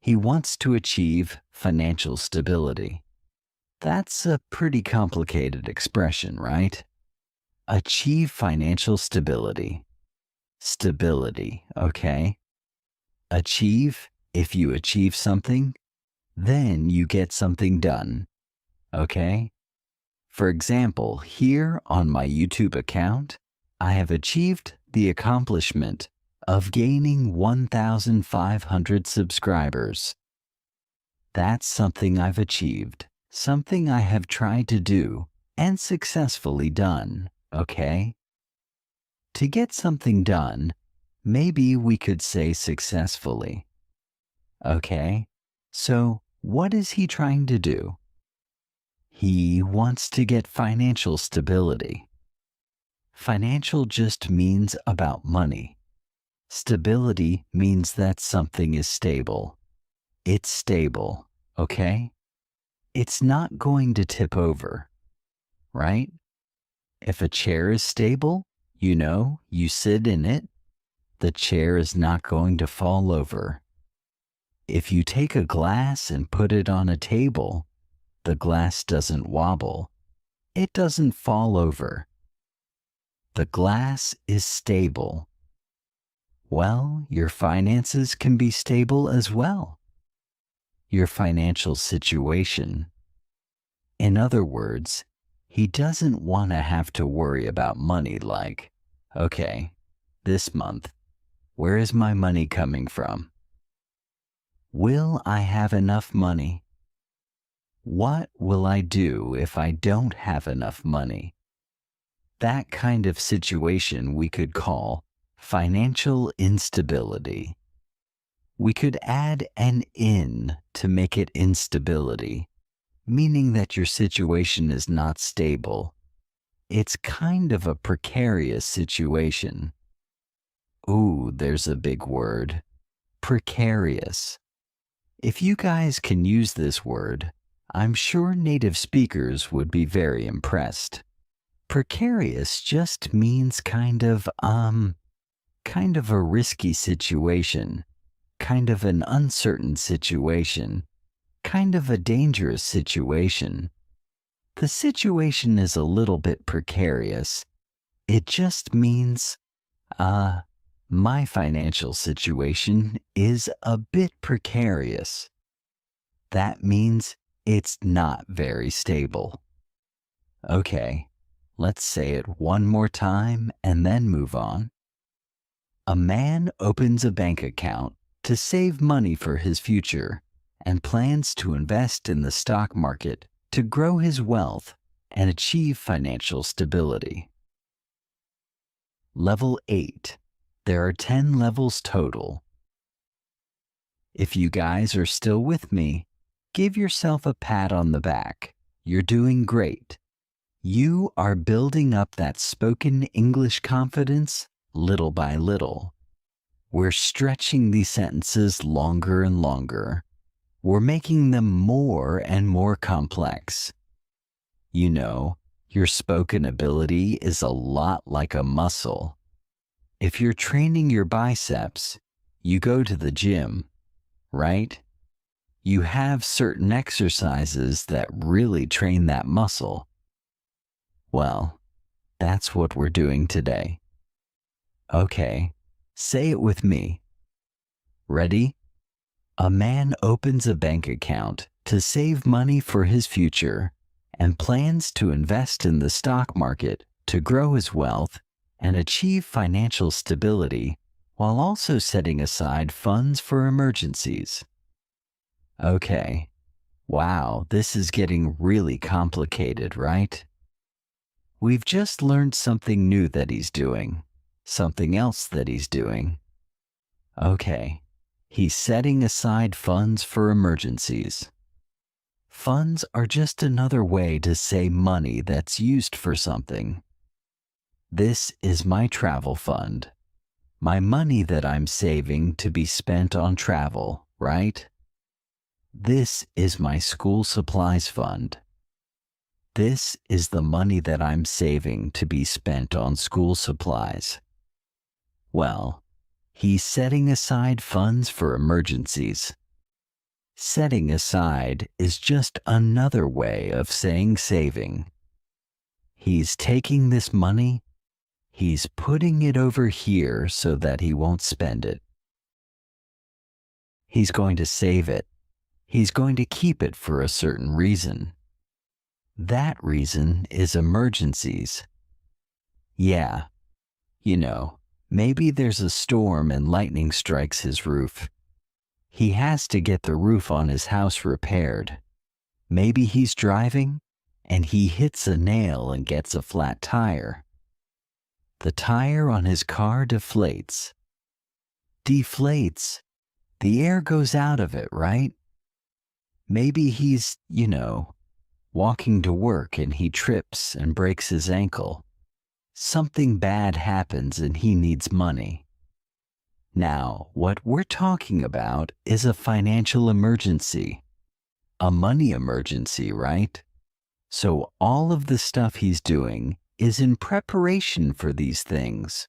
He wants to achieve financial stability. That's a pretty complicated expression, right? Achieve financial stability. Stability, okay? Achieve, if you achieve something, then you get something done, okay? For example, here on my YouTube account, I have achieved the accomplishment of gaining 1,500 subscribers. That's something I've achieved, something I have tried to do and successfully done, okay? To get something done, maybe we could say successfully. Okay, so what is he trying to do? He wants to get financial stability. Financial just means about money. Stability means that something is stable. It's stable, okay? It's not going to tip over, right? If a chair is stable, you sit in it, the chair is not going to fall over. If you take a glass and put it on a table, the glass doesn't wobble. It doesn't fall over. The glass is stable. Well, your finances can be stable as well. Your financial situation. In other words, he doesn't want to have to worry about money like, okay, this month, where is my money coming from? Will I have enough money? What will I do if I don't have enough money? That kind of situation we could call financial instability. We could add an in to make it instability, meaning that your situation is not stable. It's kind of a precarious situation. Ooh, there's a big word. Precarious. If you guys can use this word, I'm sure native speakers would be very impressed. Precarious just means kind of a risky situation, kind of an uncertain situation, kind of a dangerous situation. The situation is a little bit precarious. It just means, my financial situation is a bit precarious. That means it's not very stable. Okay, let's say it one more time and then move on. A man opens a bank account to save money for his future and plans to invest in the stock market to grow his wealth and achieve financial stability. Level 8. There are 10 levels total. If you guys are still with me, give yourself a pat on the back. You're doing great. You are building up that spoken English confidence little by little. We're stretching these sentences longer and longer. We're making them more and more complex. You know, your spoken ability is a lot like a muscle. If you're training your biceps, you go to the gym, right? You have certain exercises that really train that muscle. Well, that's what we're doing today. Okay, say it with me. Ready? A man opens a bank account to save money for his future and plans to invest in the stock market to grow his wealth and achieve financial stability while also setting aside funds for emergencies. Okay, wow, this is getting really complicated, right? We've just learned something new that he's doing, something else that he's doing. Okay, He's setting aside funds for emergencies. Funds are just another way to say money that's used for something. This is my travel fund. My money that I'm saving to be spent on travel, right? This is my school supplies fund. This is the money that I'm saving to be spent on school supplies. Well, he's setting aside funds for emergencies. Setting aside is just another way of saying saving. He's taking this money, he's putting it over here so that he won't spend it. He's going to save it. He's going to keep it for a certain reason. That reason is emergencies. Yeah, maybe there's a storm and lightning strikes his roof. He has to get the roof on his house repaired. Maybe he's driving and he hits a nail and gets a flat tire. The tire on his car deflates. Deflates. The air goes out of it, right? Maybe he's, walking to work and he trips and breaks his ankle. Something bad happens and he needs money. Now, what we're talking about is a financial emergency. A money emergency, right? So all of the stuff he's doing is in preparation for these things,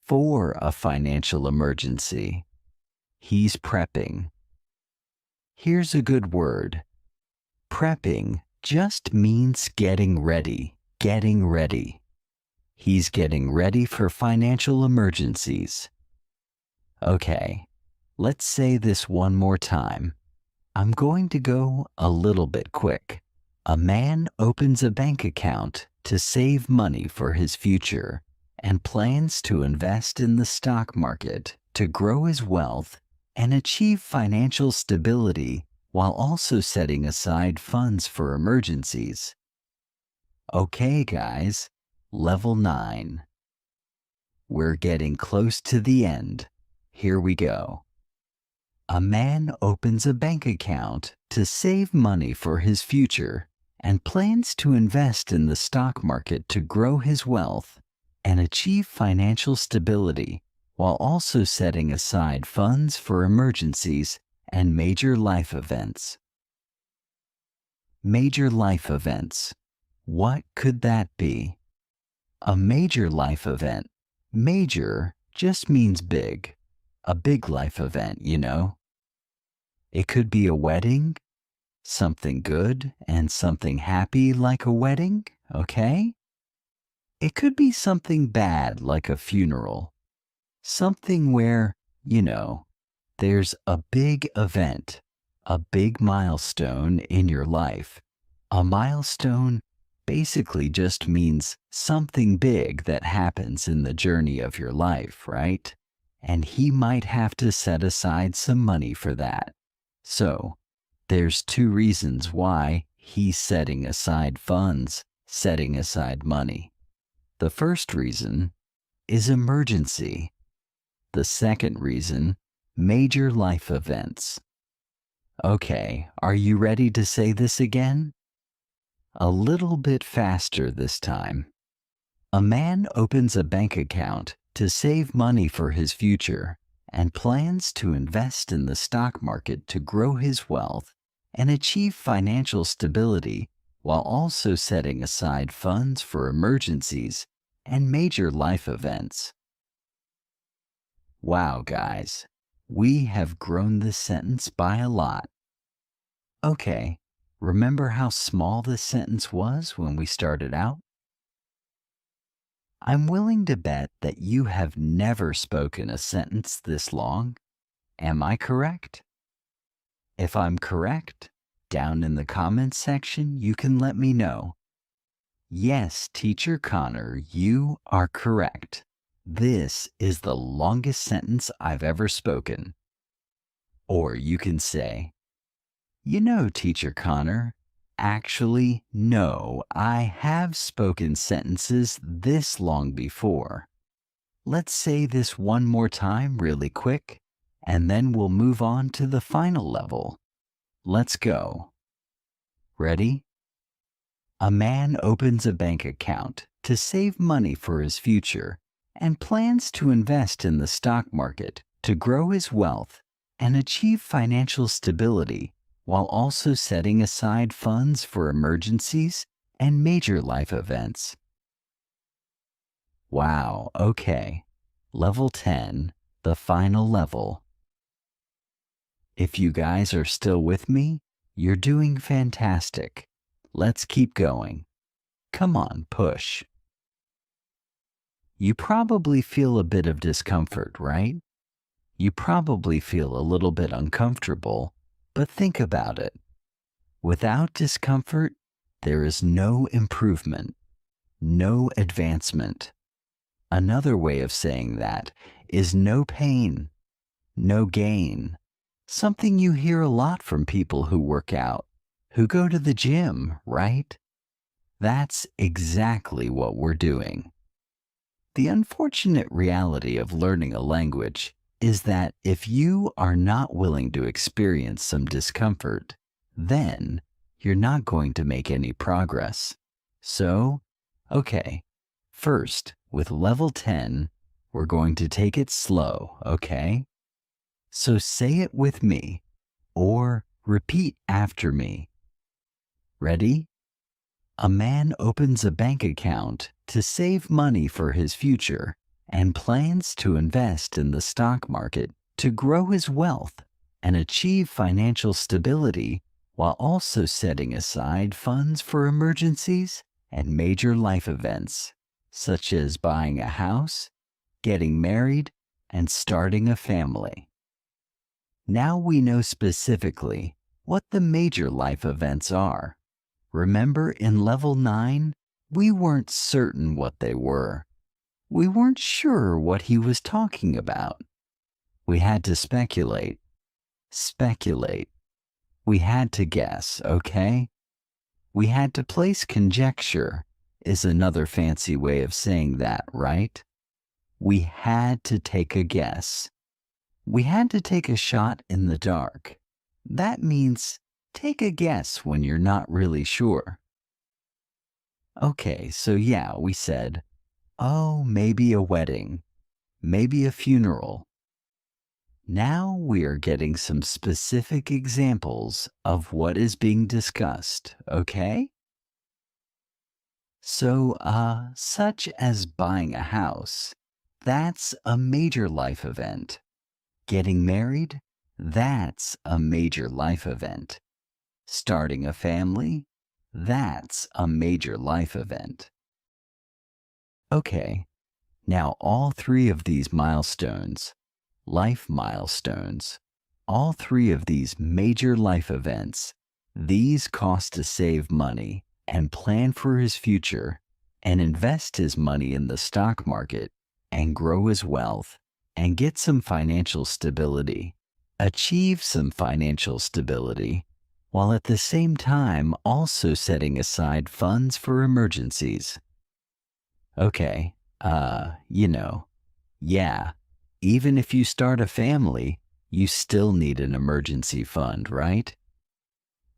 for a financial emergency. He's prepping. Here's a good word. Prepping just means getting ready, getting ready. He's getting ready for financial emergencies. Okay, let's say this one more time. I'm going to go a little bit quick. A man opens a bank account to save money for his future and plans to invest in the stock market to grow his wealth and achieve financial stability while also setting aside funds for emergencies. Okay, guys, level 9. We're getting close to the end. Here we go. A man opens a bank account to save money for his future and plans to invest in the stock market to grow his wealth and achieve financial stability while also setting aside funds for emergencies and major life events. Major life events. What could that be? A major life event. Major just means big. A big life event, It could be a wedding, something good and something happy like a wedding, okay? It could be something bad like a funeral. Something where, there's a big event, a big milestone in your life. A milestone basically just means something big that happens in the journey of your life, right? And he might have to set aside some money for that. So, there's 2 reasons why he's setting aside funds, setting aside money. The first reason is emergency. The second reason, major life events. Okay, are you ready to say this again? A little bit faster this time. A man opens a bank account to save money for his future and plans to invest in the stock market to grow his wealth and achieve financial stability while also setting aside funds for emergencies and major life events. Wow, guys, we have grown this sentence by a lot. Okay, remember how small this sentence was when we started out? I'm willing to bet that you have never spoken a sentence this long. Am I correct? If I'm correct, down in the comments section, you can let me know. Yes, Teacher Connor, you are correct. This is the longest sentence I've ever spoken. Or you can say, Teacher Connor, actually, no, I have spoken sentences this long before. Let's say this one more time really quick. and then we'll move on to the final level. Let's go. Ready? A man opens a bank account to save money for his future and plans to invest in the stock market to grow his wealth and achieve financial stability while also setting aside funds for emergencies and major life events. Wow, okay. Level 10, the final level. If you guys are still with me, you're doing fantastic. Let's keep going. Come on, push. You probably feel a bit of discomfort, right? You probably feel a little bit uncomfortable, but think about it. Without discomfort, there is no improvement, no advancement. Another way of saying that is no pain, no gain. Something you hear a lot from people who work out, who go to the gym, right? That's exactly what we're doing. The unfortunate reality of learning a language is that if you are not willing to experience some discomfort, then you're not going to make any progress. So, okay, first, with level 10, we're going to take it slow, okay? So say it with me, or repeat after me. Ready? A man opens a bank account to save money for his future and plans to invest in the stock market to grow his wealth and achieve financial stability while also setting aside funds for emergencies and major life events, such as buying a house, getting married, and starting a family. Now we know specifically what the major life events are. Remember in level 9, we weren't certain what they were. We weren't sure what he was talking about. We had to speculate. Speculate. We had to guess, okay? We had to place conjecture is another fancy way of saying that, right? We had to take a guess. We had to take a shot in the dark. That means take a guess when you're not really sure. Okay, so yeah, we said, oh, maybe a wedding, maybe a funeral. Now we are getting some specific examples of what is being discussed, okay? So, such as buying a house, that's a major life event. Getting married, that's a major life event. Starting a family, that's a major life event. Okay, now all three of these milestones, life milestones, all three of these major life events, these cost to save money and plan for his future and invest his money in the stock market and grow his wealth and get some financial stability, achieve some financial stability, while at the same time also setting aside funds for emergencies. Okay, yeah, even if you start a family, you still need an emergency fund, right?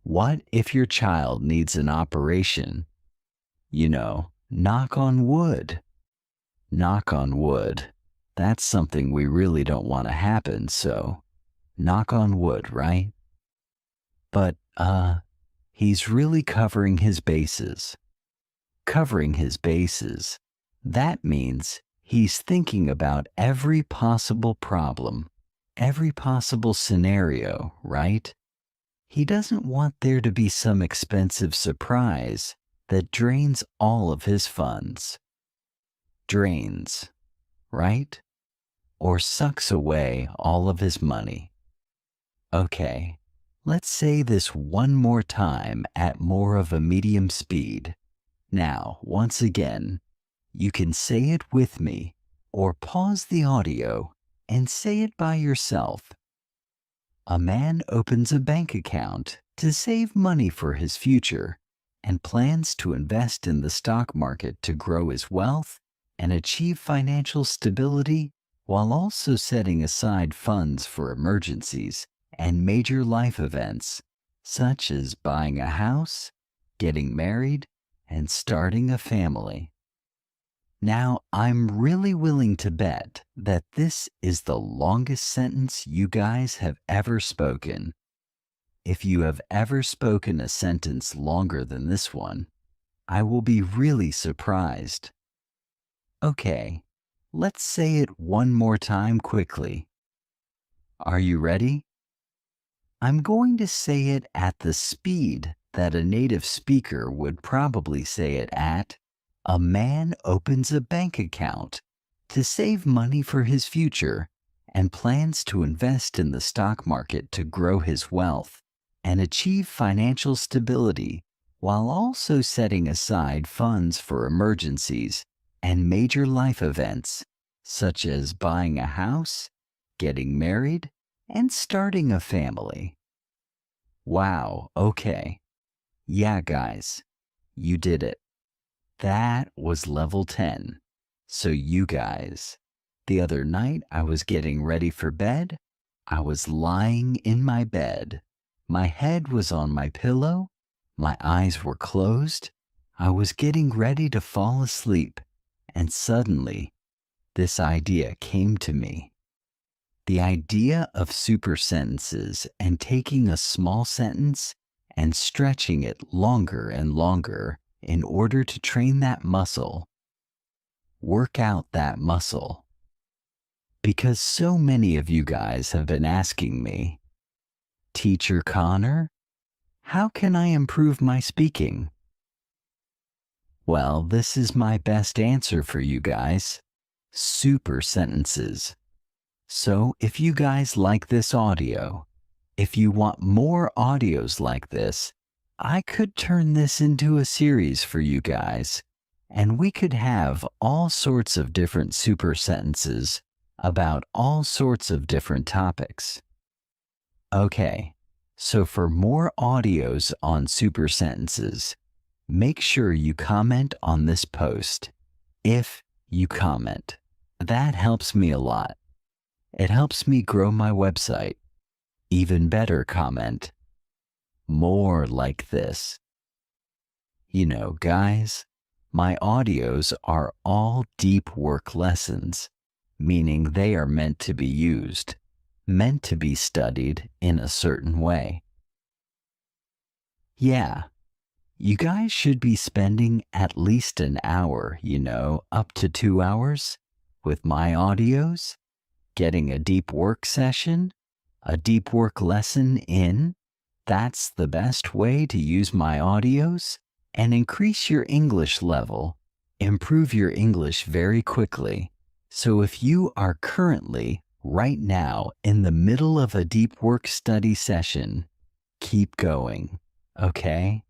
What if your child needs an operation? Knock on wood. Knock on wood. That's something we really don't want to happen, so knock on wood, right? But, he's really covering his bases. Covering his bases. That means he's thinking about every possible problem, every possible scenario, right? He doesn't want there to be some expensive surprise that drains all of his funds. Drains, right? Or sucks away all of his money. Okay, let's say this one more time at more of a medium speed. Now, once again, you can say it with me or pause the audio and say it by yourself. A man opens a bank account to save money for his future and plans to invest in the stock market to grow his wealth and achieve financial stability while also setting aside funds for emergencies and major life events, such as buying a house, getting married, and starting a family. Now, I'm really willing to bet that this is the longest sentence you guys have ever spoken. If you have ever spoken a sentence longer than this one, I will be really surprised. Okay, let's say it one more time quickly. Are you ready? I'm going to say it at the speed that a native speaker would probably say it at. A man opens a bank account to save money for his future and plans to invest in the stock market to grow his wealth and achieve financial stability while also setting aside funds for emergencies and major life events, such as buying a house, getting married, and starting a family. Wow, okay. Yeah, guys, you did it. That was level 10. So you guys, the other night I was getting ready for bed. I was lying in my bed. My head was on my pillow. My eyes were closed. I was getting ready to fall asleep. And suddenly, this idea came to me. The idea of super sentences and taking a small sentence and stretching it longer and longer in order to train that muscle, work out that muscle. Because so many of you guys have been asking me, Teacher Connor, how can I improve my speaking? Well, this is my best answer for you guys. Super sentences. So if you guys like this audio, if you want more audios like this, I could turn this into a series for you guys, and we could have all sorts of different super sentences about all sorts of different topics. Okay, so for more audios on super sentences, make sure you comment on this post. If you comment, that helps me a lot. It helps me grow my website. Even better, comment more like this. You know, guys, my audios are all deep work lessons, meaning they are meant to be used, meant to be studied in a certain way. Yeah, you guys should be spending at least an hour, up to 2 hours with my audios, getting a deep work session, a deep work lesson in. That's the best way to use my audios and increase your English level, improve your English very quickly. So if you are currently, right now, in the middle of a deep work study session, keep going, okay?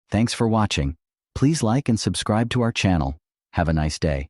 Thanks for watching. Please like and subscribe to our channel. Have a nice day.